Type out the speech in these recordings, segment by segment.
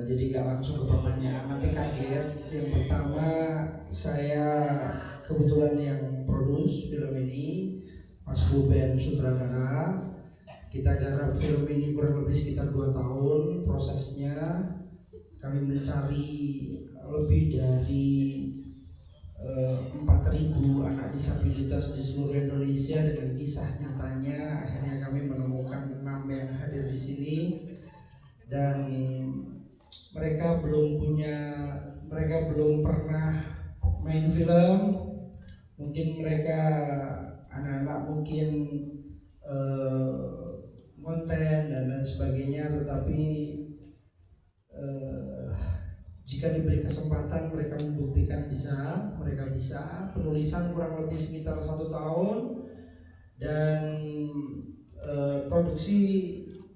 Jadi gak langsung ke pertanyaan, nanti kaget. Yang pertama, saya kebetulan yang produce film ini, Mas Buben sutradara. Kita garap film ini kurang lebih sekitar 2 tahun prosesnya. Kami mencari lebih dari 4.000 anak disabilitas di seluruh Indonesia dengan kisah nyatanya. Akhirnya kami menemukan 6 yang hadir di sini, dan mereka belum pernah main film. Mungkin mereka anak-anak mungkin konten dan lain sebagainya, tetapi jika diberi kesempatan mereka membuktikan mereka bisa. Penulisan kurang lebih sekitar 1 tahun, dan produksi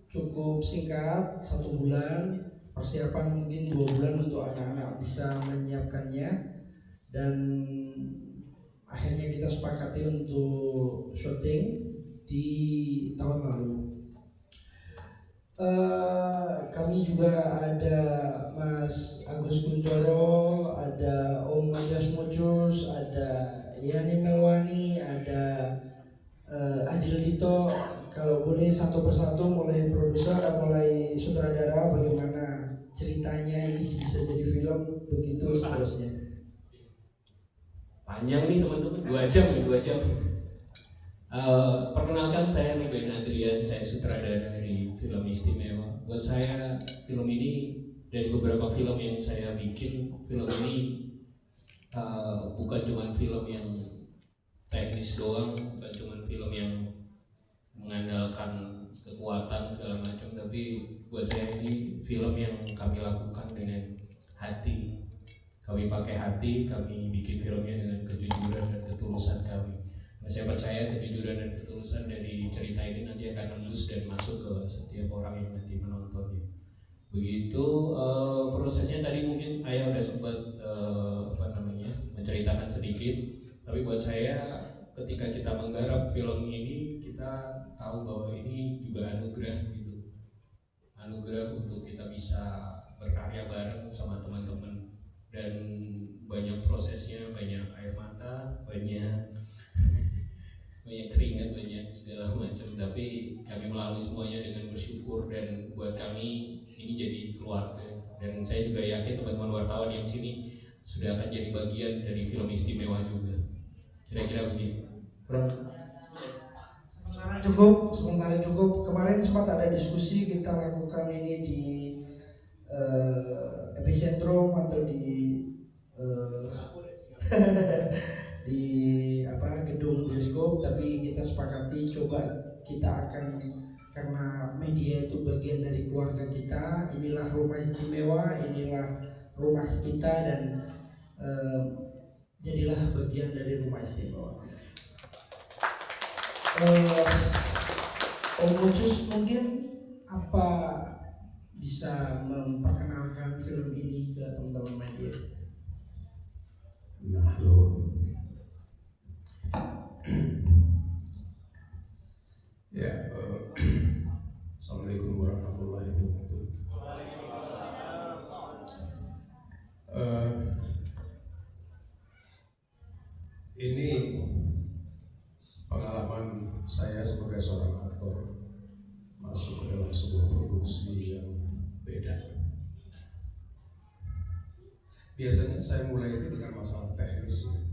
cukup singkat, 1 bulan. Persiapan mungkin 2 bulan untuk anak-anak bisa menyiapkannya, dan akhirnya kita sepakati untuk syuting di tahun lalu. Kami juga ada Mas Agus Kuncoro, ada Om Mayas Mojus, ada Yani Melwani, ada Ajil Dito. Kalau boleh satu persatu, mulai produser, mulai sutradara, bagaimana ceritanya ini bisa jadi film, begitu seterusnya. Panjang nih teman-teman, 2 jam. Perkenalkan, saya Ben Adrian, saya sutradara di Film Istimewa. Buat saya, film ini dari beberapa film yang saya bikin, film ini bukan cuma film yang teknis doang, bukan cuma film yang mengandalkan kekuatan segala macam, tapi buat saya ini film yang kami lakukan dengan hati. Kami pakai hati, kami bikin filmnya dengan kejujuran dan ketulusan kami. Nah, saya percaya kejujuran dan ketulusan dari cerita ini nanti akan nembus dan masuk ke setiap orang yang nanti menontonnya. Begitu prosesnya tadi mungkin Ayah udah sempat menceritakan sedikit, tapi buat saya ketika kita menggarap film ini, kita tahu bahwa ini juga anugerah gitu. Anugerah untuk kita bisa berkarya bareng sama teman-teman, dan banyak prosesnya, banyak air mata, banyak keringat, banyak segala macam, tapi kami melalui semuanya dengan bersyukur, dan buat kami ini jadi keluarga. Dan saya juga yakin teman-teman wartawan yang sini sudah akan jadi bagian dari Film Istimewa juga. Kira-kira begitu. Sementara cukup. Kemarin sempat ada diskusi, kita lakukan ini di epicentrum atau di gedung bioskop, tapi kita sepakati coba kita akan, karena media itu bagian dari keluarga kita, inilah rumah istimewa, inilah rumah kita, dan jadilah bagian dari rumah istimewa. Om Mucus mungkin apa bisa memperkenalkan film ini ke teman-teman media? Assalamualaikum warahmatullahi wabarakatuh. Ini pengalaman saya sebagai seorang aktor masuk ke dalam sebuah produksi yang beda. Biasanya saya mulai itu dengan masalah teknis,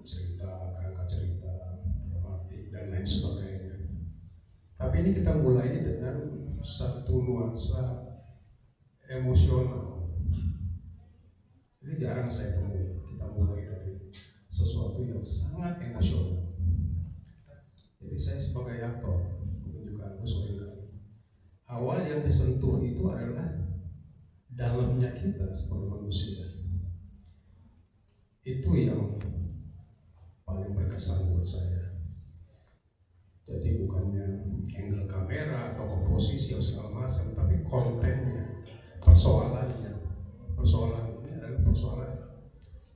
cerita, kerangka cerita, dramatik, dan lain sebagainya. Tapi ini kita mulai dengan satu nuansa emosional. Ini jarang saya temui. Kita mulai dari sesuatu yang sangat emosional. Jadi saya sebagai aktor, mungkin juga Agus seringkali, awal yang disentuh itu adalah dalamnya kita sebagai manusia. Itu yang paling berkesan buat saya. Jadi bukannya angle kamera atau komposisi atau segala macam, tapi kontennya, persoalan ini adalah persoalan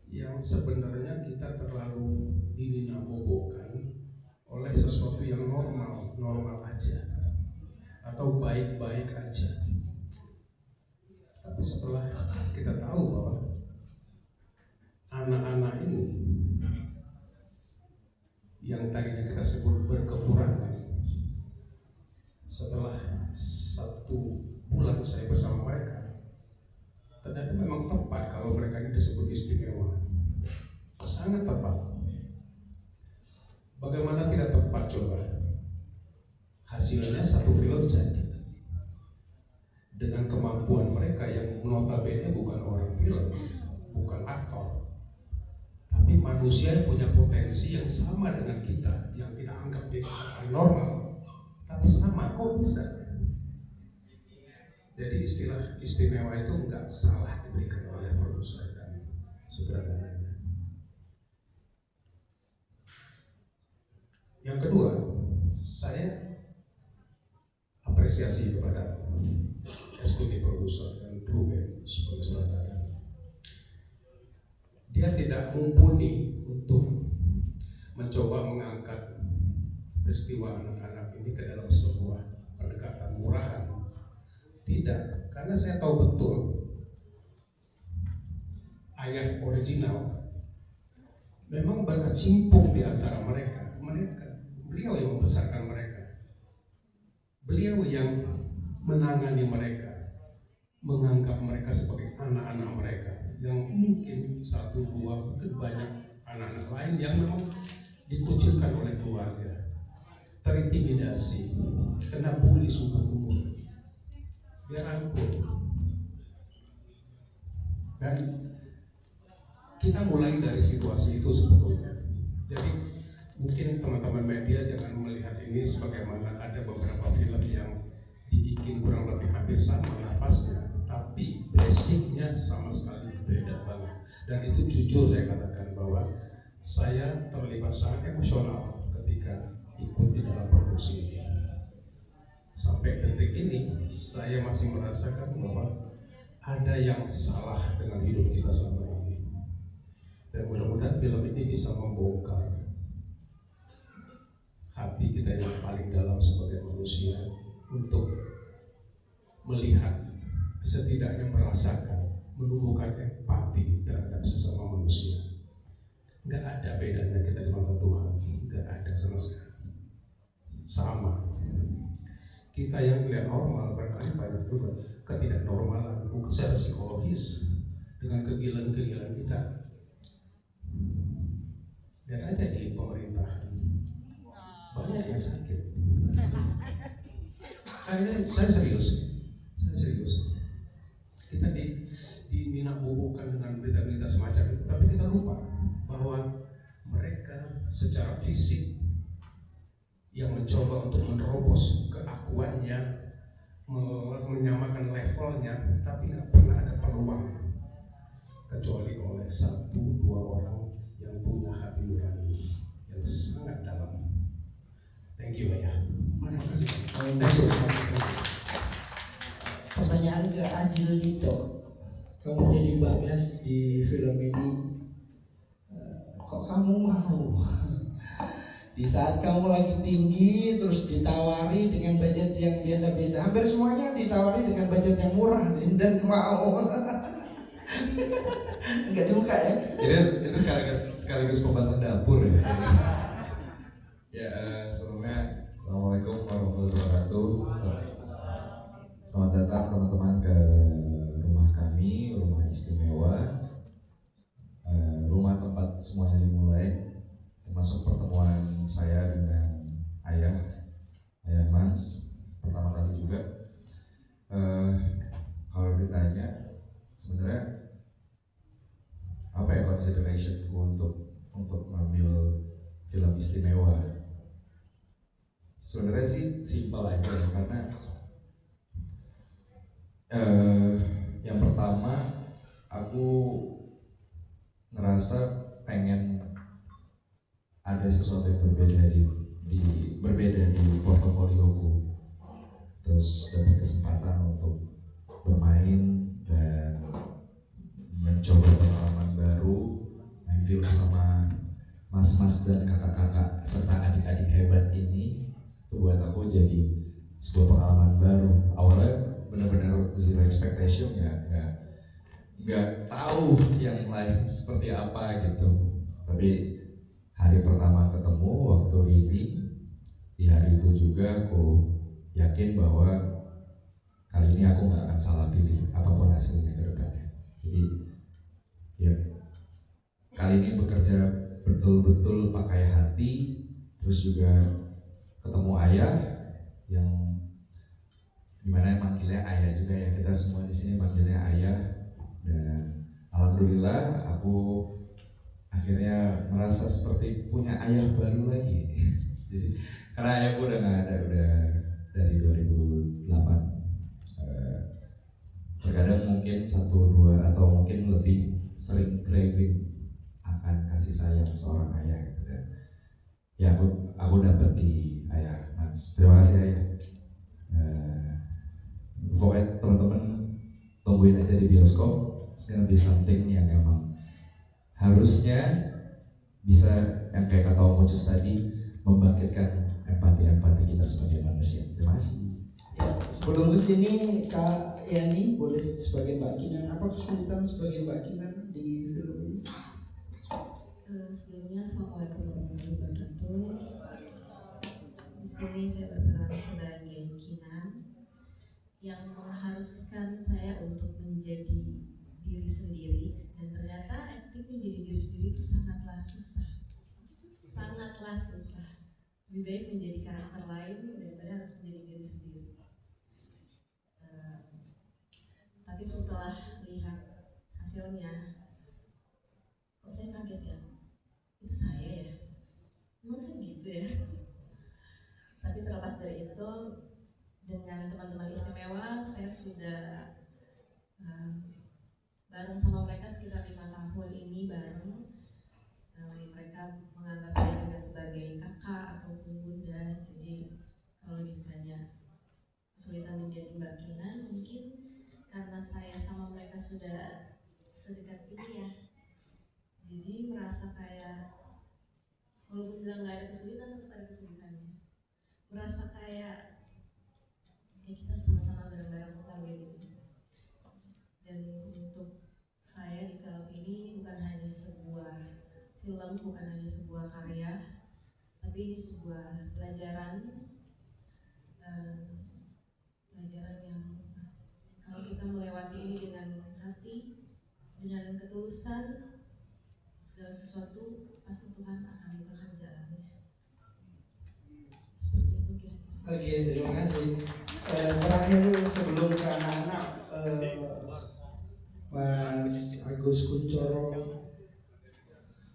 yang sebenarnya kita terlalu dininabobokan oleh sesuatu yang normal aja atau baik-baik aja. tersebut berkekurangan. Setelah 1 bulan saya bersama mereka, ternyata memang tepat kalau mereka ini disebut istimewa. Sangat tepat. Bagaimana tidak tepat coba? Hasilnya satu film jadi. Dengan kemampuan mereka yang notabene bukan orang film, bukan aktor, tapi manusia yang punya potensi yang sama dengan kita, yang kita anggap dia paling normal, tapi sama, kok bisa? Jadi istilah istimewa itu enggak salah diberikan oleh produser dan sutradaranya. Yang kedua, saya apresiasi kepada eksekutif produser dan kru sebagai sutradara. Dia tidak mumpuni untuk mencoba mengangkat peristiwa anak-anak ini ke dalam sebuah pendekatan murahan. Tidak, karena saya tahu betul ayah original memang berkecimpung di antara mereka. Beliau yang membesarkan mereka. Beliau yang menangani mereka, menganggap mereka sebagai anak-anak mereka, yang mungkin 1, 2, mungkin banyak anak-anak lain yang memang dikucilkan oleh keluarga, terintimidasi, kena bully seumur umur. Dia rangkul. Dan kita mulai dari situasi itu sebetulnya. Jadi mungkin teman-teman media jangan melihat ini sebagaimana ada beberapa film yang dibikin kurang lebih hampir sama nafasnya, tapi basicnya sama sekali beda banget. Dan itu jujur saya katakan bahwa saya terlibat sangat emosional ketika ikut di dalam produksi ini. Sampai detik ini saya masih merasakan bahwa ada yang salah dengan hidup kita selama ini. Dan mudah-mudahan film ini bisa membongkar hati kita yang paling dalam sebagai manusia untuk melihat, setidaknya merasakan, menumbuhkan empati terhadap sesama manusia. Enggak ada bedanya kita di mata Tuhan, enggak ada sama sekali. Sama. Kita yang terlihat normal, barangkali banyak juga ketidaknormalan, mungkin secara psikologis dengan kegilaan-kegilaan kita. Lihat aja di pemerintahan, banyak yang sakit. Saya serius. Kita diminang-bobokkan dengan berita-berita semacam itu, tapi kita lupa bahwa mereka secara fisik yang mencoba untuk menerobos keakuannya, menyamakan levelnya, tapi nggak pernah ada peluang kecuali oleh 1, 2 orang yang punya hati nurani yang sangat dalam. Thank you ya. Makasih. Pertanyaan ke Ajil Dito, kamu jadi Bagas di film ini, kok kamu mau? Di saat kamu lagi tinggi terus ditawari dengan budget yang biasa-biasa, hampir semuanya ditawari dengan budget yang murah dan mau. Enggak dibuka ya? Jadi itu sekaligus pembahasan dapur ya. Ya, sebelumnya Assalamualaikum warahmatullahi wabarakatuh. Selamat datang teman-teman ke rumah kami, rumah istimewa, rumah tempat semuanya dimulai, termasuk pertemuan saya dengan ayah Mans pertama kali juga. Kalau ditanya sebenarnya apa ya considerationku untuk mengambil film istimewa, sebenarnya sih simpel aja ya, karena yang pertama aku ngerasa pengen ada sesuatu yang berbeda di portofolioku, terus dapat kesempatan untuk bermain dan mencoba pengalaman baru, main film sama mas-mas dan kakak-kakak serta adik-adik hebat ini. Itu buat aku jadi sebuah pengalaman baru. Awalnya benar-benar zero expectation, nggak tahu yang lain seperti apa gitu. Tapi hari pertama ketemu waktu reading, di hari itu juga aku yakin bahwa kali ini aku nggak akan salah pilih apapun hasilnya ke depannya. Jadi ya kali ini bekerja betul-betul pakai hati, terus juga ketemu ayah yang dimana manggilnya ayah juga ya, kita semua di sini manggilnya ayah, dan alhamdulillah aku akhirnya merasa seperti punya ayah baru lagi. Jadi karena ayahku udah nggak ada, udah dari 2008. Terkadang mungkin 1, 2 atau mungkin lebih sering craving akan kasih sayang seorang ayah gitu, dan ya aku dapat di ayah Mas. Terima kasih ayah. Pokoknya teman-teman tungguin aja di bioskop. It's gonna be something yang emang harusnya bisa, yang kayak kata Om Ucus tadi, membangkitkan empati kita sebagai manusia. Terima kasih. Ya, sebelum kesini Kak Yani boleh sebagai Mbak Kinan, apa kesulitan sebagai Mbak Kinan di film ini? Sebelumnya Assalamualaikum warahmatullahi wabarakatuh. Di sini saya berperan sebagai Kinan yang mengharuskan saya untuk menjadi diri sendiri, dan ternyata aktif menjadi diri sendiri itu sangatlah susah. Lebih baik menjadi karakter lain daripada harus menjadi diri sendiri. Tapi setelah lihat hasilnya, kok saya kaget ya, itu saya ya, masa gitu ya. Tapi terlepas dari itu, dengan teman-teman istimewa saya sudah bareng sama mereka sekitar 5 tahun ini bareng. Mereka menganggap saya juga sebagai kakak ataupun bunda. Jadi kalau ditanya kesulitan menjadi Mbak Kinan, mungkin karena saya sama mereka sudah sedekat ini ya, jadi merasa kayak walaupun bilang nggak ada kesulitan, tetap ada kesulitannya. Merasa kayak ya kita sama-sama bareng-bareng mengambil ini. Dan untuk saya di film ini bukan hanya sebuah film, bukan hanya sebuah karya, tapi ini sebuah pelajaran yang kalau kita melewati ini dengan hati, dengan ketulusan, segala sesuatu pasti Tuhan akan bukakan jalannya. Seperti itu kira-kira. Oke, terima kasih. Terakhir sebelum ke anak-anak, Mas Agus Kuncoro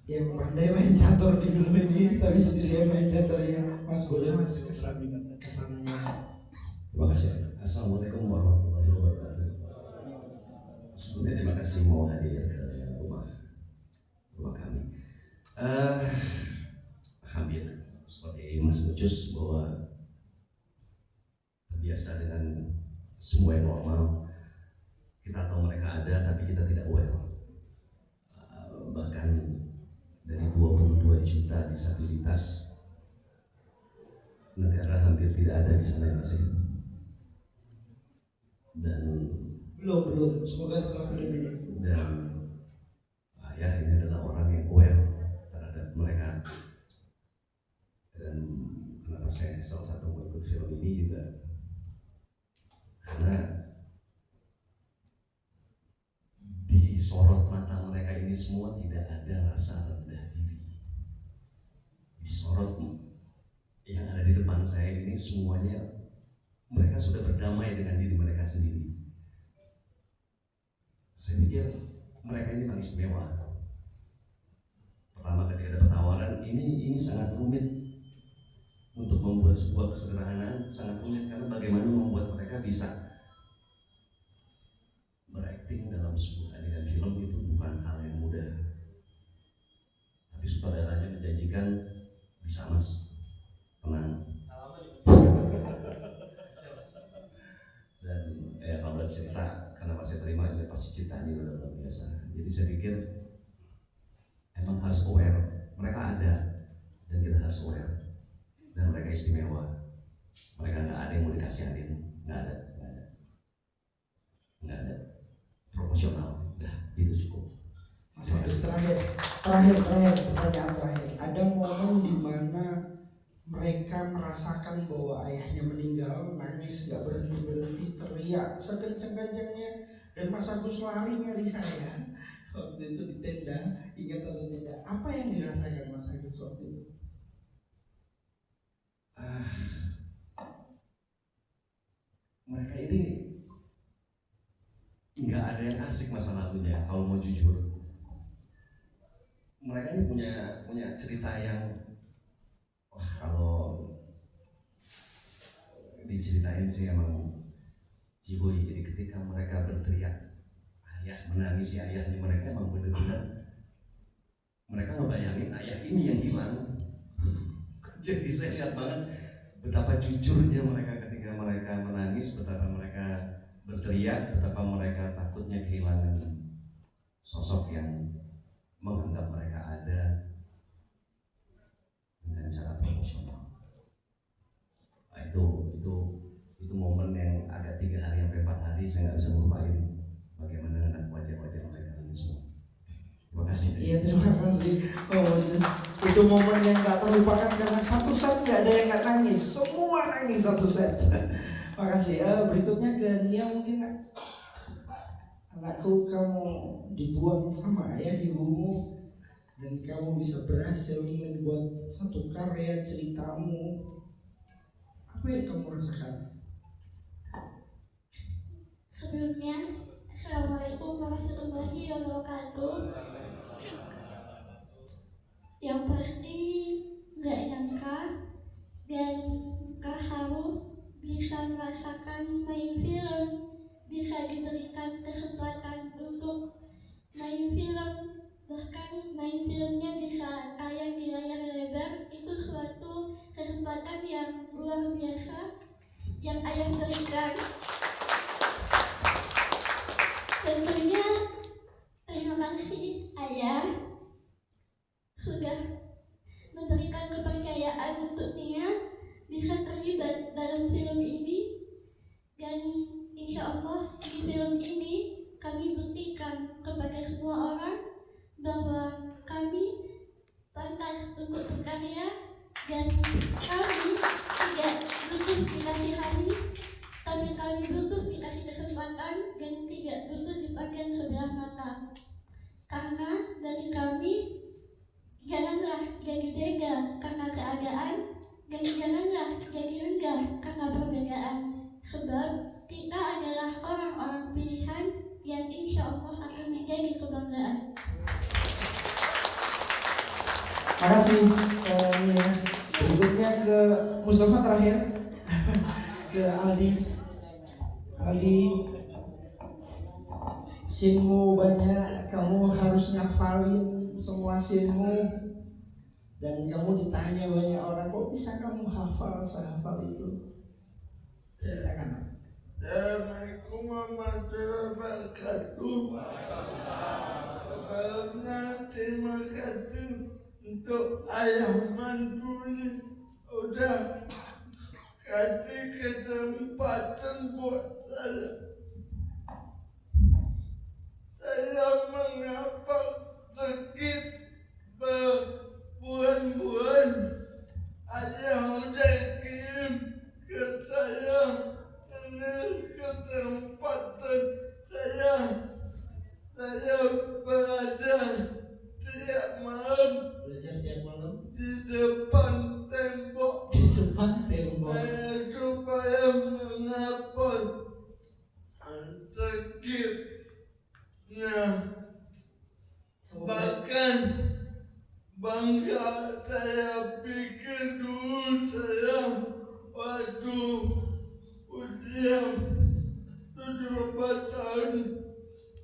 yang pandai main catur di film ini, tapi sendirian main caturnya. Mas, boleh Mas kesannya? Terima kasih. Assalamualaikum warahmatullahi wabarakatuh. Sebelumnya terima kasih mau hadir ke rumah kami. Hampir seperti Mas Ucus bahwa terbiasa dengan semua yang normal. Kita tahu mereka ada, tapi kita tidak aware. Bahkan dari 22 juta disabilitas, negara hampir tidak ada di sana ya Mas. Dan belum, semoga setelah film ini. Dan ayah ini adalah orang yang aware terhadap mereka. Dan kenapa saya salah satu mau ikut film ini juga karena di sorot mata mereka ini semua tidak ada rasa rendah diri. Di sorot yang ada di depan saya ini semuanya mereka sudah berdamai dengan diri mereka sendiri. Saya pikir mereka ini paling istimewa. Pertama ketika ada tawaran ini sangat rumit untuk membuat sebuah kesederhanaan, sangat rumit karena bagaimana membuat mereka bisa berakting dalam sebuah adegan film itu bukan hal yang mudah. Tapi sutradaranya menjanjikan, bisa Mas, tenang. Dan kalau cerita, karena saya terima ini pasti ceritanya udah luar biasa. Jadi saya pikir emang harus aware, mereka ada dan kita harus aware. Dan mereka istimewa, mereka nggak ada yang mau dikasihanin, nggak ada, proporsional, itu cukup. Mas Agus, terakhir pertanyaan terakhir, ada merasakan bahwa ayahnya meninggal, nangis gak berhenti-berhenti, teriak sekencang-kencangnya, dan Mas Agus lari nyari saya waktu itu di tenda. Ingat atau tidak? Apa yang dirasakan Mas Agus waktu itu? Mereka ini nggak ada yang asik masa lalunya kalau mau jujur. Mereka ini punya cerita yang kalau diceritain sih emang ciboy. Jadi ketika mereka berteriak ayah, menangisi ayahnya, mereka emang benar-benar mereka ngebayangin ayah ini yang hilang. Jadi saya lihat banget betapa jujurnya mereka ketika mereka menangis, betapa mereka berteriak, betapa mereka takutnya kehilangan sosok yang menganggap mereka ada dengan cara proporsional. Nah, itu momen yang agak 3 hari sampai 4 hari saya nggak bisa melupain bagaimana dengan wajah-wajah mereka ini semua. Terima kasih. Iya, terima kasih. Itu momen yang gak terlupakan karena satu set gak ada yang gak nangis, semua nangis satu set. Makasih. Berikutnya ke Nia mungkin. Anakku, kamu dibuang sama ayah ibumu dan kamu bisa berhasil membuat satu karya ceritamu. Apa yang kamu rasakan? Sebelumnya, Assalamualaikum warahmatullahi wabarakatuh. Yang pasti nggak nyangka dan terharu bisa merasakan main film, bisa diberikan kesempatan untuk main film, bahkan main filmnya bisa tayang di layar lebar. Itu suatu kesempatan yang luar biasa yang ayah berikan. Tentunya terima kasih ayah sudah memberikan kepercayaan untuk Nia bisa terlibat dalam film ini, dan insya Allah di film ini kami buktikan kepada semua orang bahwa kami pantas untuk berkarya dan kami tidak butuh dikasihani, tapi kami butuh dikasih kesempatan dan tidak butuh dipandang sebelah mata. Karena dari kami, janganlah jadi beda karena keadaan, dan janganlah jadi rendah karena perbedaan. Sebab kita adalah orang-orang pilihan yang insya Allah akan menjadi kebanggaan. Makasih Nia. Berikutnya ke Mustafa terakhir. Ke Aldi. Aldi, scene-mu banyak, kamu harus ngafalin semua scene-mu, dan kamu ditanya banyak orang, kok bisa kamu hafal sehafal itu? Ceritakan. Assalamualaikum warahmatullahi wabarakatuh. Terima kasih untuk ayah Manduli udah kasih kesempatan buat saya. Saya menghafal sedikit berbulan-bulan. Ayah udah kirim ke saya ini kesempatan saya belajar tiap malam. Belajar tiap malam Di depan tembok. di depan tembok. Supaya menghafal sedikit. Nah, bahkan bangga saya pikir dulu saya waktu usia 17 tahun,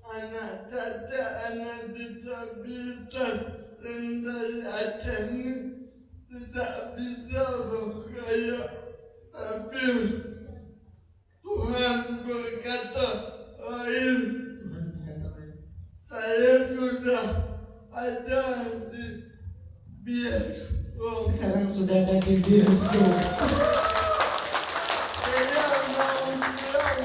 anak cacat, anak disabilitas, dan saya ini tidak bisa berkaya, tapi Tuhan berkata lain. Tuhan berkata lain. Saya sudah ada di bioskop. Sekarang sudah ada di bioskop. Saya mau bilang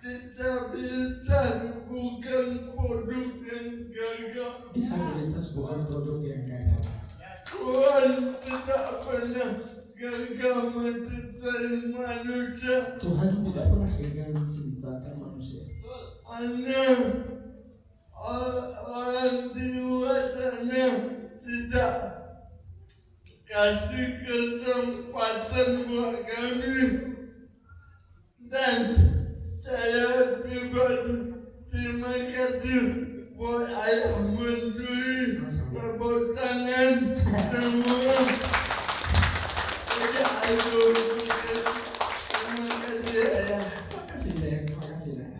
disabilitas bukan produk yang gagal. Disabilitas bukan produk yang gagal. Tuhan tidak pernah gagal dengan menciptakan manusia. Hanya orang di luar sana tidak kasih kesempatan buat kami, dan saya pribadi terima kasih buat ayah menteri, tepuk tangan semua. Terima kasih ayah. Makasih sayang, makasih nak.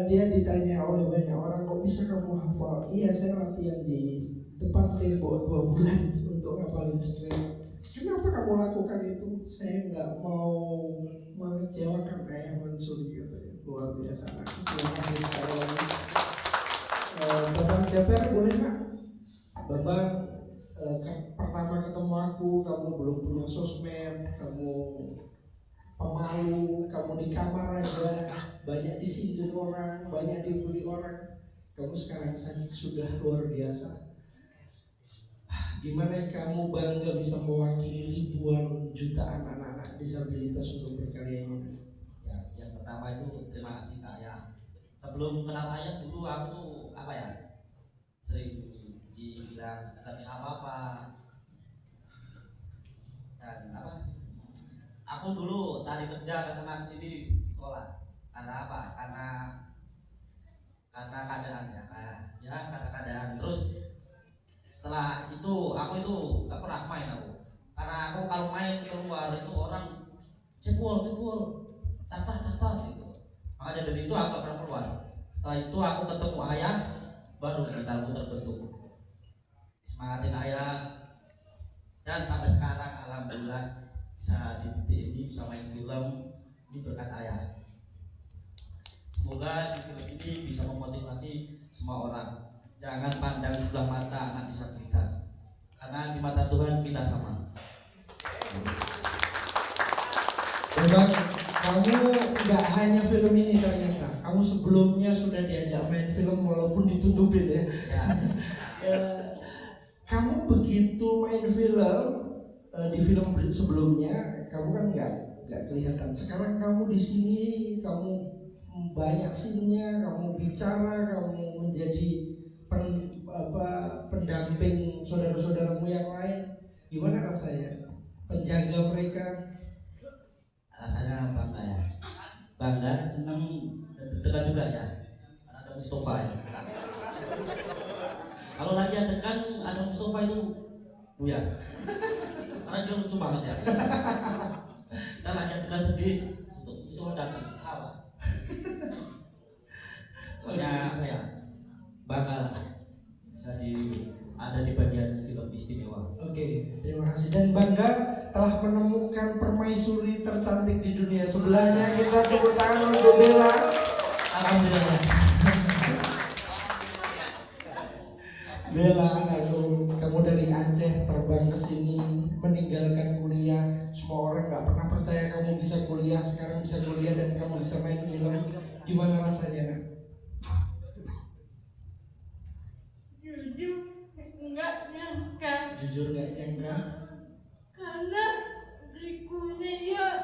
Dia ditanya oleh banyak orang, kok bisa kamu hafal? Iya, saya latihan di depan tembok 2 bulan untuk hafalin skrip. Kenapa kamu lakukan itu? Saya nggak mau mengecewakan ayah Mansuri, katanya. Luar biasa nak. Terima kasih sekali lagi. Babang Jaber boleh nak? Babang pertama ketemu aku, kamu belum punya sosmed, kamu pemalu, kamu di kamar aja, banyak disindir orang, banyak dibully orang. Kamu sekarang sudah luar biasa. Gimana kamu bangga bisa mewakili ribuan jutaan anak-anak disabilitas untuk berkarya ini? Ya, yang pertama itu terima kasih Kak ya. Sebelum kenal ayah dulu aku tuh apa ya, sering dibilang gak bisa apa-apa, dan apa, aku dulu cari kerja kesana kesini tolak. Karena apa? Karena keadaan ya, karena keadaan. Terus setelah itu aku itu gak pernah main aku, karena aku kalau main keluar itu orang cebol cacat gitu. Makanya dari itu aku gak pernah keluar. Setelah itu aku ketemu ayah, baru mentalku terbentuk, semangatin ayah, dan sampai sekarang alhamdulillah bisa di titik ini, bisa main film ini berkat ayah. Semoga di film ini bisa memotivasi semua orang. Jangan pandang sebelah mata anak disabilitas, karena di mata Tuhan kita sama. Bang, kamu nggak hanya film ini ternyata. Kamu sebelumnya sudah diajak main film walaupun ditutupin ya. Kamu begitu main film di film sebelumnya, kamu kan nggak kelihatan. Sekarang kamu di sini, kamu banyak scene-nya, kamu bicara, kamu menjadi pendamping saudara-saudaramu yang lain. Gimana rasanya penjaga mereka? Rasanya bangga ya, bangga, senang, dan deg-degan juga ya, karena ada Mustafa ya. Kalau lagi ada Mustafa itu buyar, karena dia lucu banget ya. Kita lagi adegan sedih, Mustafa datang, apa? Pokoknya apa ya, bangga lah bisa ada di bagian film istimewa. Oke, terima kasih dan bangga telah menemukan permaisuri tercantik di dunia. Sebelahnya kita tepuk tangan untuk Bella. Alhamdulillah. Bella, anakku, kamu dari Aceh terbang ke sini, meninggalkan kuliah. Semua orang nggak pernah percaya kamu bisa kuliah, sekarang bisa kuliah dan kamu bisa main film. Gimana rasanya, nak? Jujur nggak nyangka. Karena di kuliah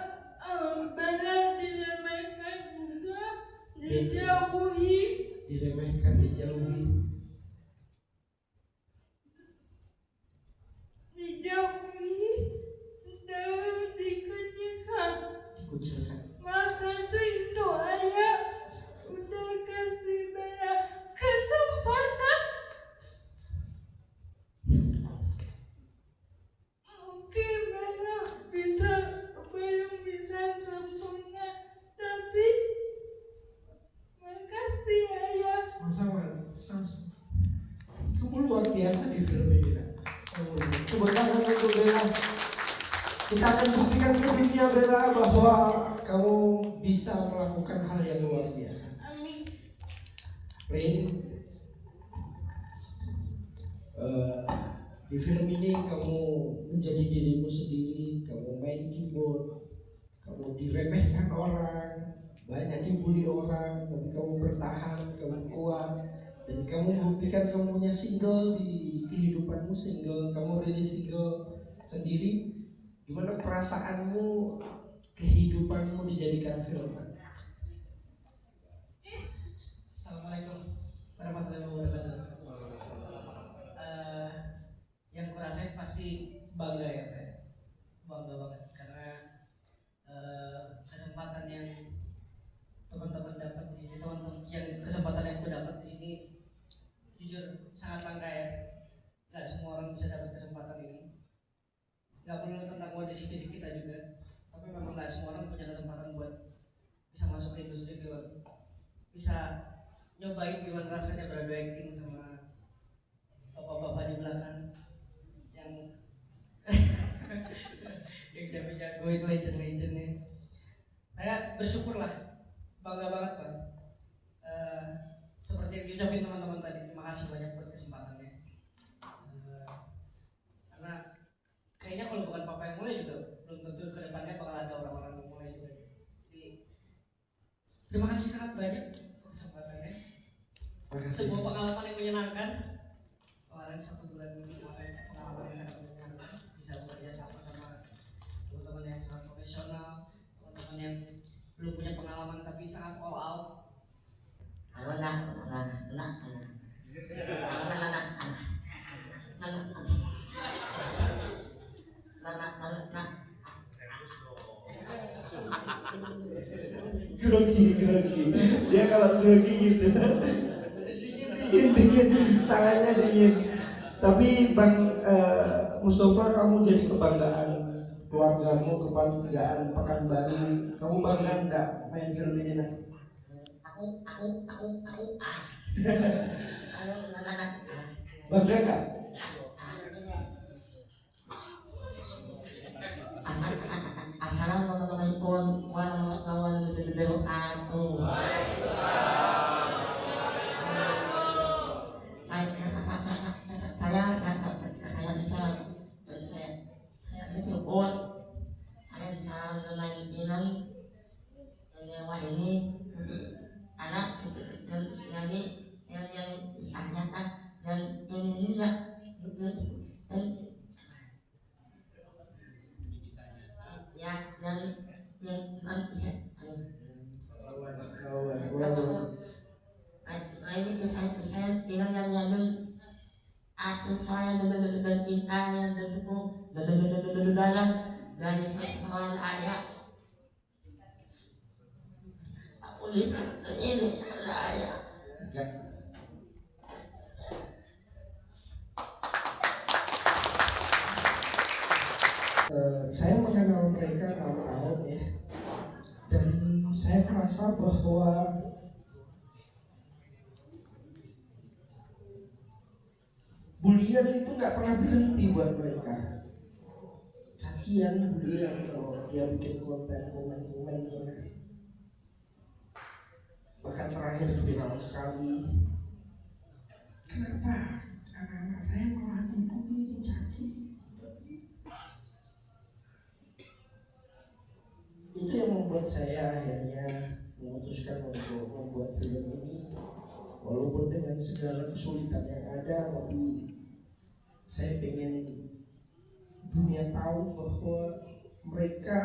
Bella diremehkan juga, dijauhi, Diremehkan, dijauhi. dan dikucilkan. Makasih untuk ayah udah kasih Bella kesempatan. Mungkin Bella belum bisa sempurna, tapi makasih ayah. Sama-sama. Kamu luar biasa di film ini, nak. Tepuk tangan untuk Bella. Kita akan buktikan ke dunia, Bella, bahwa kamu bisa melakukan hal yang luar biasa. Amin. Rain, di film ini kamu menjadi dirimu sendiri. Kamu main keyboard, kamu diremehkan orang, banyak dibully orang, tapi kamu bertahan, kamu kuat, dan kamu buktikan kamu punya single di kehidupanmu, kamu rilis single sendiri. Gimana perasaanmu kehidupanmu dijadikan film? Assalamualaikum warahmatullahi wabarakatuh. Yang kurasain pasti bangga ya Pak, bangga banget karena kesempatan yang teman-teman dapat di sini, kesempatan yang aku dapat di sini jujur sangat langka ya. Gak semua orang bisa dapat kesempatan ini. Gak perlu tentang kondisi fisik kita juga, tapi memang gak semua orang punya kesempatan buat bisa masuk ke industri film, bisa nyobain gimana rasanya beradu acting sama bapak-bapak di belakang yang yang jago-jagoin legend-legendnya. Saya bersyukur lah, bangga banget Pak. Seperti yang diucapin teman-teman tadi, terima kasih banyak buat kesempatannya. Karena kayaknya kalau bukan papa yang mulai juga belum tentu ke depannya bakal ada orang-orang yang mulai juga. Jadi terima kasih sangat banyak untuk kesempatannya. Sebuah pengalaman yang menyenangkan. Kemarin 1 bulan ini pengalaman yang sangat menyenangkan. Bisa bekerja sama teman-teman yang sangat profesional, teman-teman yang belum punya pengalaman tapi sangat all out. Grogi. Dia kalau grogi gitu dingin, tangannya dingin. Tapi Bang Mustafa, kamu jadi kebanggaan keluargamu, kebanggaan Pekanbaru. Kamu bangga nggak main film ini nak? Bangga nggak? Assalamualaikum warahmatullahi wabarakatuh. Saya bersyukur saya bisa bermain film Dewa ini karena jadi yang kisahnya kan dan ini enggak ya yang bisa ini kisah film yang asal saya dan kita yang tentuku dalam dari sekolah ayah aku lihat ini ayah. Saya mengenal mereka 6 tahun ya, dan saya merasa bahwa bulian itu nggak pernah berhenti buat mereka. Cacian, bulian, kalau dia bikin konten, komen-komennya, bahkan terakhir viral sekali. Kenapa anak-anak saya malah dibully, dicaci? Itu yang membuat saya akhirnya memutuskan untuk membuat film ini, walaupun dengan segala kesulitan yang ada, tapi saya pengen dunia tahu bahwa mereka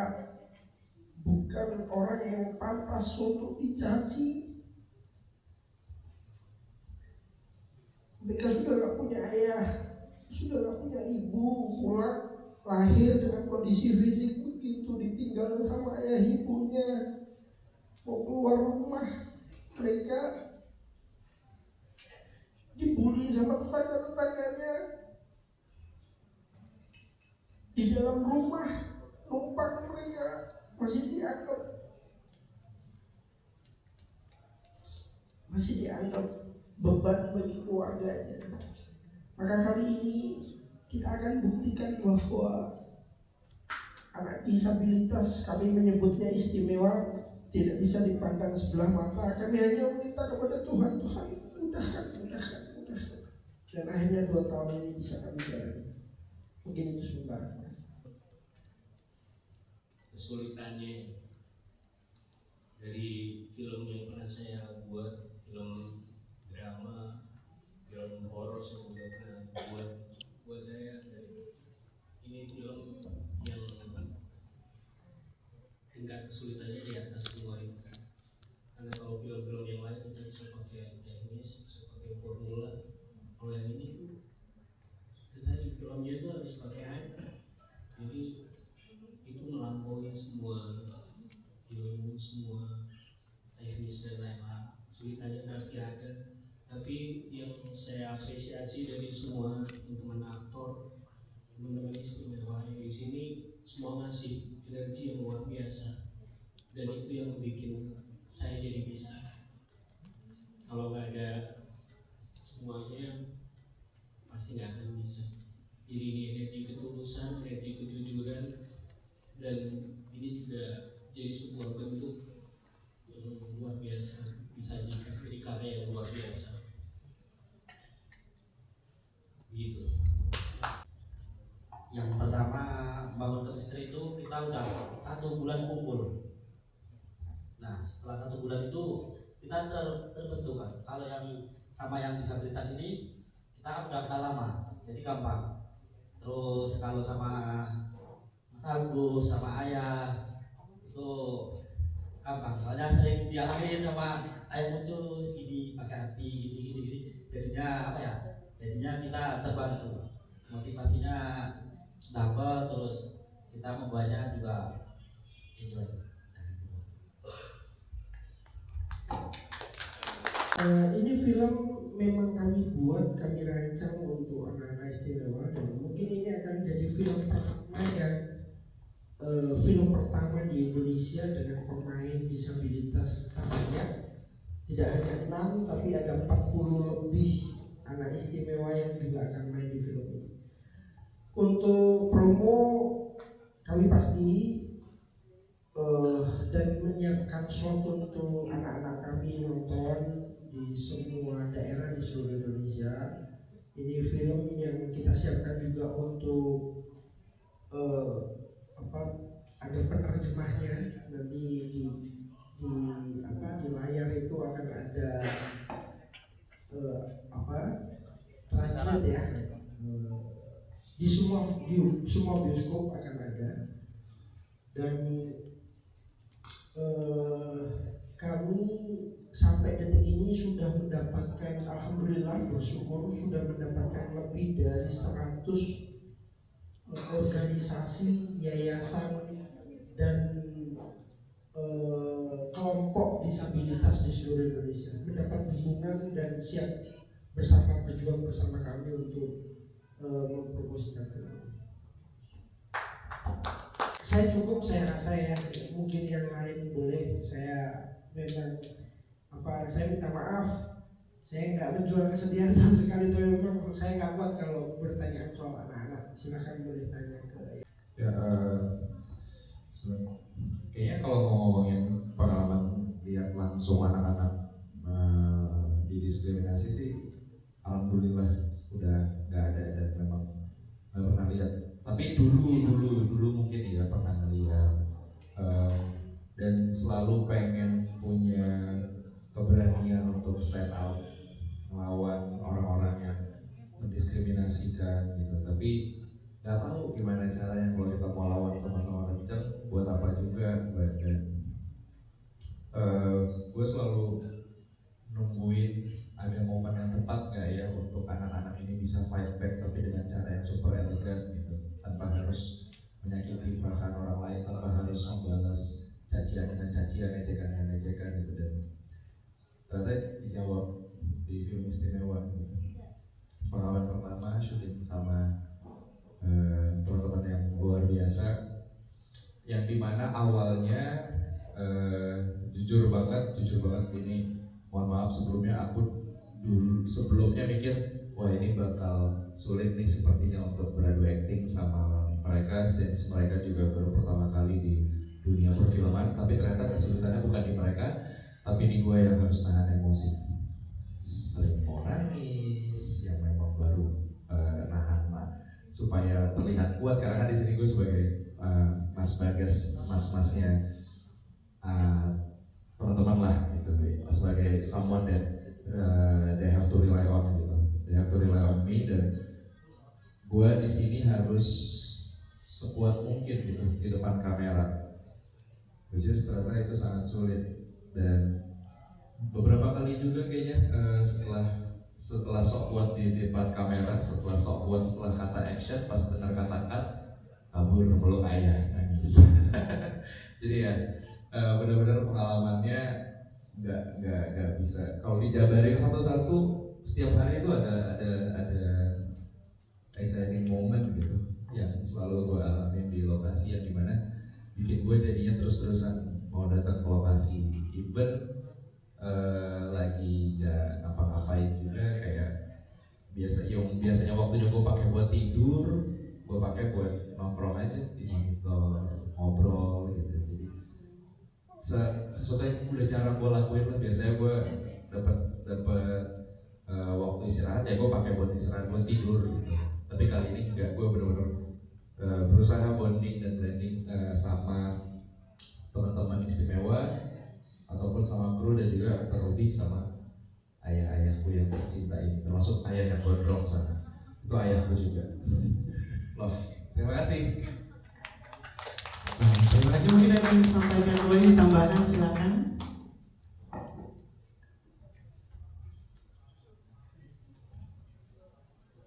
bukan orang yang pantas untuk dicaci. Mereka sudah gak punya ayah, sudah gak punya ibu, pulang lahir dengan kondisi fisik begitu, ditinggal sama ayah ibunya, mau keluar rumah mereka dibully sama tetangga-tetangganya, di dalam rumah numpang mereka masih dianggap beban bagi keluarganya. Maka kali ini kita akan buktikan bahwa anak disabilitas, kami menyebutnya istimewa, tidak bisa dipandang sebelah mata. Kami hanya meminta kepada Tuhan, Tuhan mudahkan. Dan akhirnya 2 tahun ini bisa kami jalani. Mungkin itu sebentar. Kesulitannya dari film yang pernah saya buat, film drama, film horor yang udah pernah buat saya, ini film yang kesulitannya di atas semua itu. Karena kalau film-film yang lain kita bisa pakai teknis, bisa pakai formula. Kalau yang ini tuh tadi filmnya itu harus pakai hati. Jadi itu melampaui semua ilmu, semua teknis dan lain-lain. Kesulitannya pasti ada. Tapi yang saya apresiasi dari semua teman-teman aktor, teman-teman istimewa yang di sini semua ngasih energi yang luar biasa, dan itu yang bikin saya jadi bisa. Kalau nggak ada semuanya pasti nggak akan bisa. Jadi ini energi ketulusan, energi kejujuran, dan ini juga jadi sebuah bentuk yang luar biasa disajikan, jadi karya yang luar biasa. Gitu. Yang pertama bangun chemistry itu kita udah 1 bulan kumpul. Nah setelah 1 bulan itu kita terbentuk kan. Kalau yang sama yang disabilitas ini kita udah kenal lama, jadi gampang. Terus kalau sama Mas Agus, sama Ayah itu gampang. Soalnya sering diarahin sama Ayah Mucus gini, pakai hati gini. Jadinya apa ya? Jadinya kita terbantu, motivasinya dapat, terus kita membawanya juga enjoy. Ini film memang kami buat, kami rancang untuk anak-anak istimewa, dan mungkin ini akan jadi film pertama film pertama di Indonesia dengan pemain disabilitas banyak. Tidak hanya 6 tapi ada 40 lebih anak istimewa yang juga akan main di film ini. Untuk promo kami pasti dan menyiapkan slot untuk anak-anak kami nonton di semua daerah di seluruh Indonesia. Ini film yang kita siapkan juga untuk ada penerjemahnya. Nanti di layar itu akan ada translate ya. Di semua bioskop akan ada. Dan kami sampai detik ini sudah mendapatkan, alhamdulillah bersyukur sudah mendapatkan lebih dari 100 organisasi, yayasan dan kelompok disabilitas di seluruh Indonesia mendapat dukungan dan siap berjuang bersama kami untuk mempromosikan film. Saya cukup, saya rasa ya, mungkin yang lain boleh. Saya memang saya minta maaf, saya nggak menjual kesedihan sama sekali. Itu memang saya nggak kuat kalau bertanya soal anak-anak. Silakan boleh tanya ke ya. Kayaknya kalau mau ngomongin pengalaman lihat langsung anak-anak didiskriminasi sih, alhamdulillah udah nggak ada dan memang nggak pernah lihat. Tapi dulu mungkin ya pernah lihat, dan selalu pengen punya keberanian untuk stand out melawan orang-orang yang mendiskriminasikan gitu. Tapi nggak tahu gimana caranya kalau kita mau lawan sama-sama kenceng, buat apa juga. Dan gue selalu nungguin ada momen yang tepat nggak ya untuk anak-anak ini bisa fight back, tapi dengan cara yang super elegan gitu, tanpa harus menyakiti perasaan orang lain, tanpa harus membalas cacian dengan cacian, ejekan dengan ejekan gitu. Dan ternyata dijawab di film istimewa gitu. Pengalaman pertama syuting sama teman-teman yang luar biasa, yang dimana awalnya jujur banget ini, mohon maaf sebelumnya, aku sebelumnya mikir wah ini bakal sulit nih sepertinya untuk beradu acting sama mereka, since mereka juga baru pertama kali di dunia perfilman. Tapi ternyata kesulitannya bukan di mereka, tapi di gue yang harus nahan emosi, sering mau nangis, yang memang baru nahan supaya terlihat kuat. Karena kan di sini gue sebagai Mas Bagas, mas-masnya teman-teman lah gitu, sebagai someone that they have to rely on gitu, they have to rely on me. Dan gue di sini harus sekuat mungkin gitu di depan kamera. which is ternyata itu sangat sulit. Dan beberapa kali juga kayaknya setelah sok kuat di depan kamera, setelah sok kuat setelah kata action, pas dengar kata cut, kabur peluk ayah, nangis. Jadi ya benar-benar pengalamannya nggak bisa kalau dijabarin satu-satu. Setiap hari itu ada exciting moment gitu yang selalu gue alamin di lokasi yang dimana bikin gue jadinya terus-terusan mau datang ke lokasi. Even lagi nggak ngapa-ngapain juga, kayak biasanya waktunya gue pakai buat tidur, gue pakai buat nongkrong aja di monitor, ngobrol gitu. Jadi sesuatu yang udah jarang gue lakuin lah. Biasanya gue dapat waktu istirahat ya gue pakai buat istirahat, buat tidur gitu. Tapi kali ini enggak, gue benar-benar berusaha bonding dan blending sama teman-teman istimewa ataupun sama kru, dan juga terlebih sama ayah-ayahku yang tercinta ini, termasuk ayah yang gondrong sana. Itu ayahku juga. Love. Terima kasih. Terima kasih. Mungkin akan disampaikan kembali tambahan, silakan.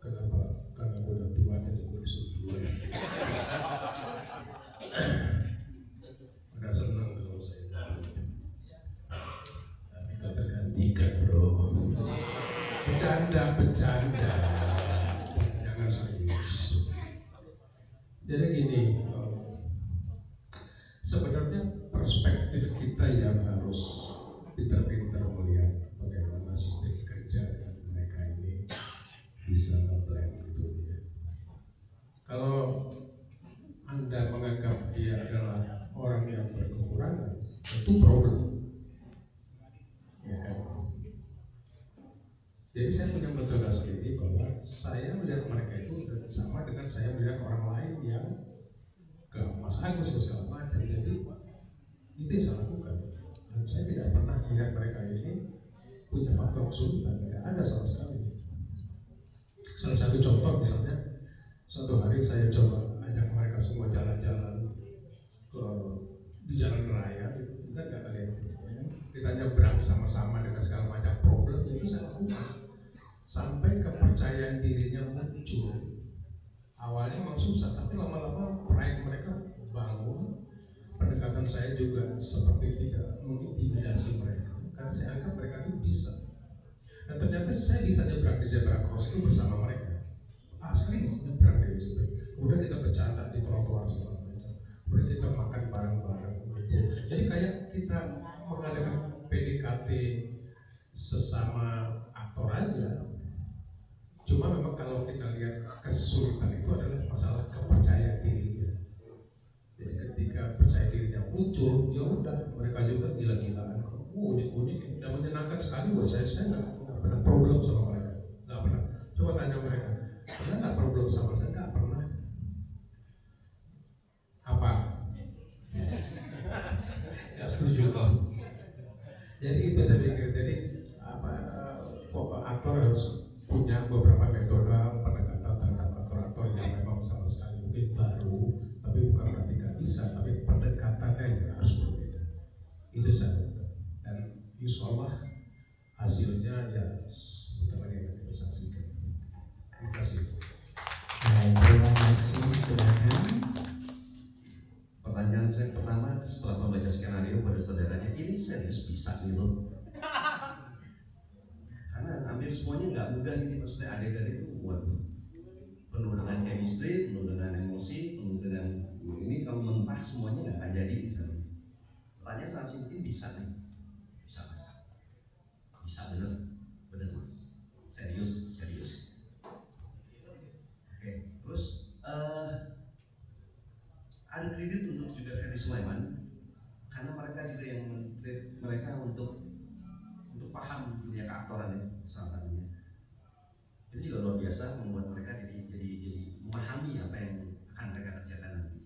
Kenapa? Karena gue udah tua jadi gue disuruh duluan. Udah senang kalau saya tapi gak tergantikan bro. Bercanda jangan serius. Jadi gini, sebenarnya perspektif kita yang harus pintar-pintar melihat bagaimana sistem kerja dengan mereka ini bisa nge-blend gitu ya. Kalau Anda menganggap dia adalah orang yang berkekurangan, itu problem. Ya kan? Jadi saya punya metode sendiri bahwa saya melihat mereka itu sama dengan saya melihat orang lain yang ke Mas Agus ke segala macam. Jadi itu yang saya lakukan. Dan saya tidak pernah melihat mereka ini punya faktor kesulitan, tidak ada sama sekali. Salah satu contoh misalnya, suatu hari saya coba ajak mereka semua jalan-jalan di jalan raya, gitu kan nggak ada yang ditanya berang sama-sama dengan segala macam problem, ya bisa lakukan. Sampai kepercayaan dirinya muncul. Awalnya memang susah, tapi lama-lama pride mereka bangun. Pendekatan saya juga seperti tidak mengintimidasi mereka, karena saya anggap mereka itu bisa. Dan ternyata saya bisa nyebrang di zebra cross itu bersama mereka. Asli nyebrang di zebra. Kemudian kita bercanda di trotoar segala macam. Kemudian kita makan bareng-bareng gitu. Jadi kayak kita mengadakan PDKT sesama aktor aja. Cuma memang kalau kita lihat kesulitan itu adalah masalah kepercayaan dirinya. Jadi ketika percaya dirinya muncul, ya udah mereka juga gila-gilaan kok. Unik-unik dan menyenangkan sekali buat saya. Saya nggak pernah problem sama mereka, nggak pernah. Coba tanya mereka, pernah nggak problem sama saya? Nggak pernah. Apa? Ya setuju kok. Jadi itu saya pikir. Jadi aktor harus punya beberapa metode pendekatan terhadap aktor-aktor yang memang sama sekali mungkin baru, tapi bukan berarti nggak bisa, tapi pendekatannya juga harus berbeda. Itu saya. Dan insya Allah hasilnya ya sebentar lagi akan kita saksikan. Terima kasih. Terima kasih. Silakan. Pertanyaan saya pertama setelah membaca skenario pada saudaranya, ini serius bisa gitu? Karena hampir semuanya nggak mudah ini, maksudnya adegan itu penuh dengan chemistry, penuh dengan emosi, penuh dengan ini, kalau mentah semuanya nggak akan jadi. Pertanyaan sangat simpel, bisa nih, bisa mas, bisa bener mas, serius. Oke, terus ada kredit untuk juga Ferry Sulaiman, karena mereka juga yang men-treat mereka untuk paham dunia keaktoran ya, sahabatnya. Itu juga luar biasa, membuat mereka jadi memahami apa yang akan mereka kerjakan nanti.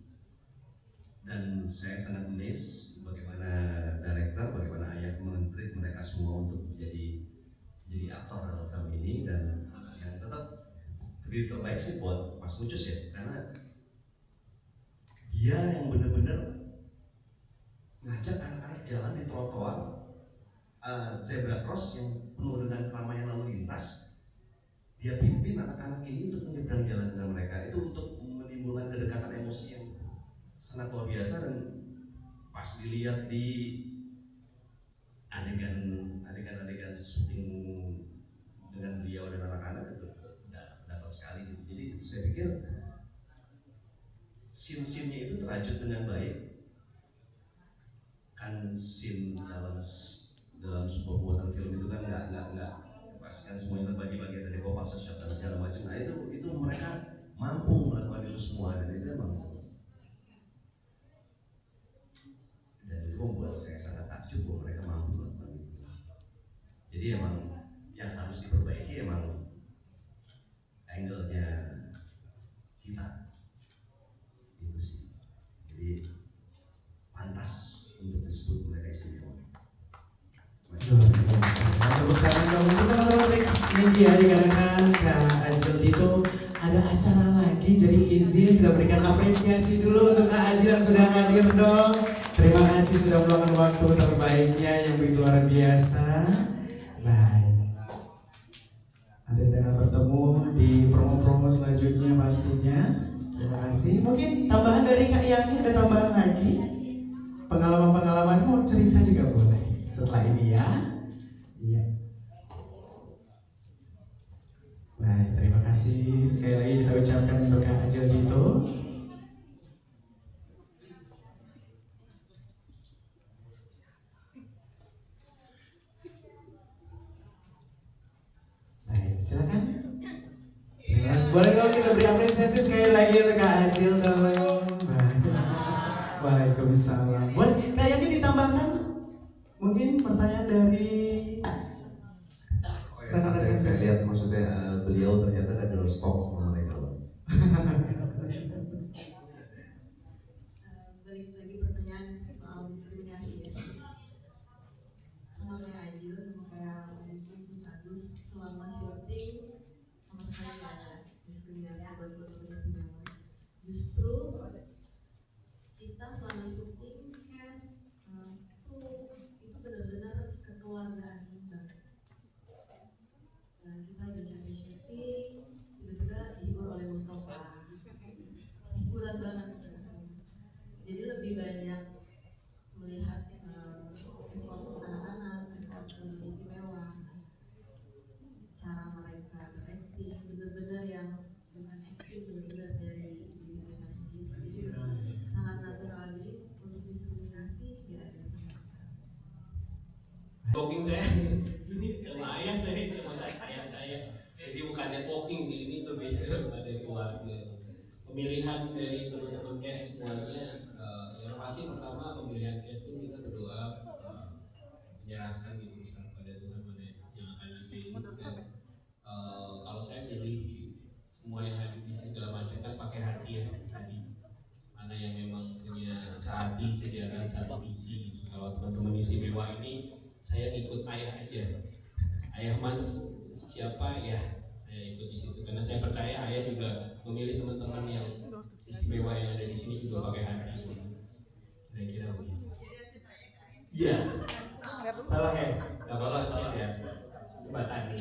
Dan saya sangat amazed bagaimana director, bagaimana ayah men-treat mereka semua untuk jadi aktor dalam film ini. Dan yang tetap kredit terbaik sih buat Mas Mucus ya, karena dia yang benar-benar bahwa zebra cross yang penuh dengan keramaian lalu lintas, dia pimpin anak-anak ini untuk menyeberang jalan dengan mereka, itu untuk menimbulkan kedekatan emosi yang sangat luar biasa. Dan pas dilihat di adegan syuting dengan beliau dan anak-anak itu dapat sekali gitu. Jadi saya pikir scene-scene-nya itu terajut dengan baik. Kan scene dalam sebuah buatan film itu kan nggak pastikan semuanya terbagi-bagi dari kompas shot dan segala macam. Nah itu mereka mampu melakukan itu semua, dan itu membuat saya sangat takjub bahwa mereka mampu melakukan itu. Jadi emang yang harus diperbaiki emang angle-nya kita itu sih. Jadi pantas untuk disebut mereka istimewa. Luar biasa. Tepuk tangan dong untuk teman-teman media, dikarenakan Kak Ajil itu ada acara lagi, jadi izin kita berikan apresiasi dulu untuk Kak Ajil yang sudah hadir dong. Terima kasih sudah meluangkan waktu terbaiknya yang begitu luar biasa. Baik, nanti kita bertemu di promo-promo selanjutnya pastinya. Terima kasih. Mungkin tambahan dari Kak Yani, ada tambahan lagi? Pengalaman-pengalaman mau cerita juga boleh setelah ini ya. Iya. Baik, terima kasih sekali lagi kita ucapkan untuk Kak Ajil Dito. Baik, silakan. Terima kasih. Boleh dong kita beri apresiasi sekali lagi untuk Kak Ajil dong. Baik. Waalaikumsalam. Boleh, kayaknya ditambahkan mungkin pertanyaan dari Yang saya lihat maksudnya beliau ternyata ada stok sama mereka. Balik lagi pertanyaan soal diskriminasi ya. Sama kayak Ajil, sama kayak Mas Agus, selama syuting sama sekali nggak ada diskriminasi buat teman-teman istimewa. Justru kita selama syuting cast itu benar-benar kekeluargaan banget. Kita udah capek syuting, tiba-tiba dihibur oleh Mustafa, hiburan banget. Jadi lebih banyak melihat effort anak-anak, effort teman istimewa, cara mereka acting, benar-benar yang bukan acting, benar-benar dari diri mereka sendiri. Jadi sangat natural. Jadi untuk diskriminasi tidak ada sama sekali. Talking saya ini sama ayah saya, jadi bukan networking sih, ini lebih kepada keluarga. Pemilihan dari teman-teman cast semuanya, yang pasti pertama pemilihan cast itu kita berdoa menyerahkan gitu pada Tuhan mana yang akan dipilih. Dan kalau saya pilih semua yang hadir di sini segala macam kan pakai hati ya, hati mana yang memang punya sehati, sediakan satu visi gitu. Kalau teman-teman istimewa ini saya ikut ayah aja, ayah Mas siapa ya saya ikut di situ, karena saya percaya ayah juga memilih teman-teman yang istimewa yang ada di sini juga pakai hati. Kira-kira begitu. Iya, salah ya, nggak apa-apa sih ya, Mbak Tani.